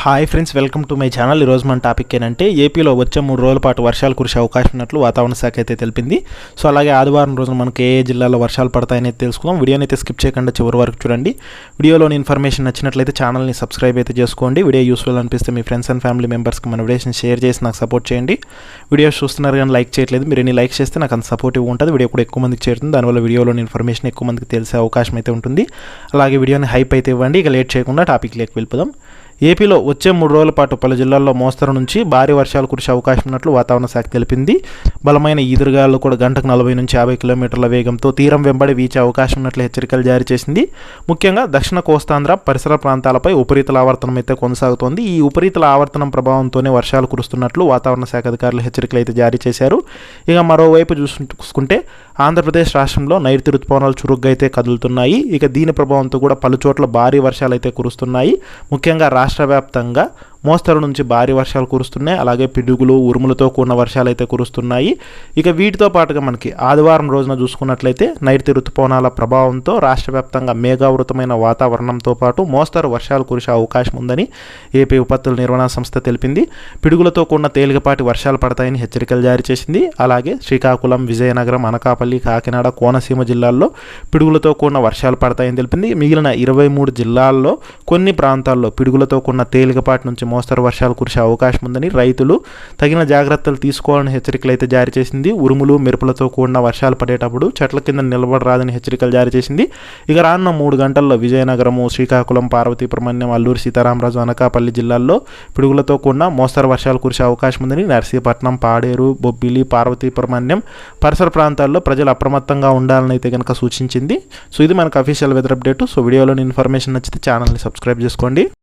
Hi friends, welcome to my channel. ఈరోజు మన topic ఏంటంటే ఏపీలో వచ్చే 3 రోజుల పాటు వర్షాలు కురిసే అవకాశం ఉన్నట్లు వాతావరణ శాఖ అయితే తెలిపింది. సో అలాగే ఆదివారం రోజున మనకి ఏ జిల్లాలో వర్షాలు పడతాయని తెలుసుకుందాం. వీడియోని అయితే స్కిప్ చేయకుండా చివరి వరకు చూడండి. వీడియోలోని ఇన్ఫర్మేషన్ నచ్చినట్లయితే ఛానల్ని సబ్స్క్రైబ్ అయితే చేసుకోండి. వీడియో యూస్ఫుల్ అనిపిస్తే మీ ఫ్రెండ్స్ అండ్ ఫ్యామిలీ మెంబర్స్కి మన వీడియోస్ని షేర్ చేసి నాకు సపోర్ట్ చేయండి. వీడియోస్ చూస్తున్నారు కానీ లైక్ చేయట్లేదు. మీరు ఎన్ని లైక్ చేస్తే నాకు అంత సపోర్టివ్ ఉంటుంది. వీడియో కూడా ఎక్కువ మందికి చేరుతుంది. దానివల్ల వీడియోలోని ఇన్ఫర్మేషన్ ఎక్కువ మందికి తెలిసే అవకాశం అయితే ఉంటుంది. అలాగే వీడియోని హైప్ అయితే ఇవ్వండి. ఇక లేట్ చేయకుండా టాపిక్లోకి వెళ్ళిపోదాం. ఏపీలో వచ్చే 3 రోజుల పాటు పలు జిల్లాల్లో మోస్తరు నుంచి భారీ వర్షాలు కురిసే అవకాశం ఉన్నట్లు వాతావరణ శాఖ తెలిపింది. బలమైన ఈదురుగాలు కూడా గంటకు 40 నుంచి 50 కిలోమీటర్ల వేగంతో తీరం వెంబడి వీచే అవకాశం ఉన్నట్లు హెచ్చరికలు జారీ చేసింది. ముఖ్యంగా దక్షిణ కోస్తాంధ్ర పరిసర ప్రాంతాలపై ఉపరితల ఆవర్తనం అయితే కొనసాగుతోంది. ఈ ఉపరితల ఆవర్తనం ప్రభావంతోనే వర్షాలు కురుస్తున్నట్లు వాతావరణ శాఖ అధికారులు హెచ్చరికలు అయితే జారీ చేశారు. ఇక మరోవైపు చూసుకుంటే ఆంధ్రప్రదేశ్ రాష్ట్రంలో నైరుతి రుతుపవనాలు చురుగ్గా అయితే కదులుతున్నాయి. ఇక దీని ప్రభావంతో కూడా పలు చోట్ల భారీ వర్షాలు అయితే కురుస్తున్నాయి. ముఖ్యంగా రాష్ట్ర వ్యాప్తంగా మోస్తరు నుంచి భారీ వర్షాలు కురుస్తున్నాయి. అలాగే పిడుగులు ఉరుములతో కూడిన వర్షాలు అయితే కురుస్తున్నాయి. ఇక వీటితో పాటుగా మనకి ఆదివారం రోజున చూసుకున్నట్లయితే నైరుతి రుతుపవనాల ప్రభావంతో రాష్ట్ర వ్యాప్తంగా మేఘావృతమైన వాతావరణంతో పాటు మోస్తరు వర్షాలు కురిసే అవకాశం ఉందని ఏపీ విపత్తుల నిర్వహణ సంస్థ తెలిపింది. పిడుగులతో కూడిన తేలికపాటి వర్షాలు పడతాయని హెచ్చరికలు జారీ చేసింది. అలాగే శ్రీకాకుళం, విజయనగరం, అనకాపల్లి, కాకినాడ, కోనసీమ జిల్లాల్లో పిడుగులతో కూడిన వర్షాలు పడతాయని తెలిపింది. మిగిలిన 23 జిల్లాల్లో కొన్ని ప్రాంతాల్లో పిడుగులతో కూడిన తేలికపాటి నుంచి మోస్తరు వర్షాలు కురిసే అవకాశం ఉందని రైతులు తగిన జాగ్రత్తలు తీసుకోవాలని హెచ్చరికలు అయితే జారీ చేసింది. ఉరుములు మెరుపులతో కూడిన వర్షాలు పడేటప్పుడు చెట్ల కింద నిలబడరాదని హెచ్చరికలు జారీ చేసింది. ఇక రానున్న 3 గంటల్లో విజయనగరము, శ్రీకాకుళం, పార్వతీపురమణ్యం, అల్లూరు సీతారామరాజు, అనకాపల్లి జిల్లాల్లో పిడుగులతో కూడిన మోస్తరు వర్షాలు కురిసే అవకాశం ఉందని నర్సీపట్నం, పాడేరు, బొబ్బిలి, పార్వతీపురమణ్యం పరిసర ప్రాంతాల్లో ప్రజలు అప్రమత్తంగా ఉండాలని అయితే కనుక సూచించింది. సో ఇది మనకు అఫీషియల్ వెదర్ అప్డేట్. సో వీడియోలోని ఇన్ఫర్మేషన్ నచ్చితే ఛానల్ని సబ్స్క్రైబ్ చేసుకోండి.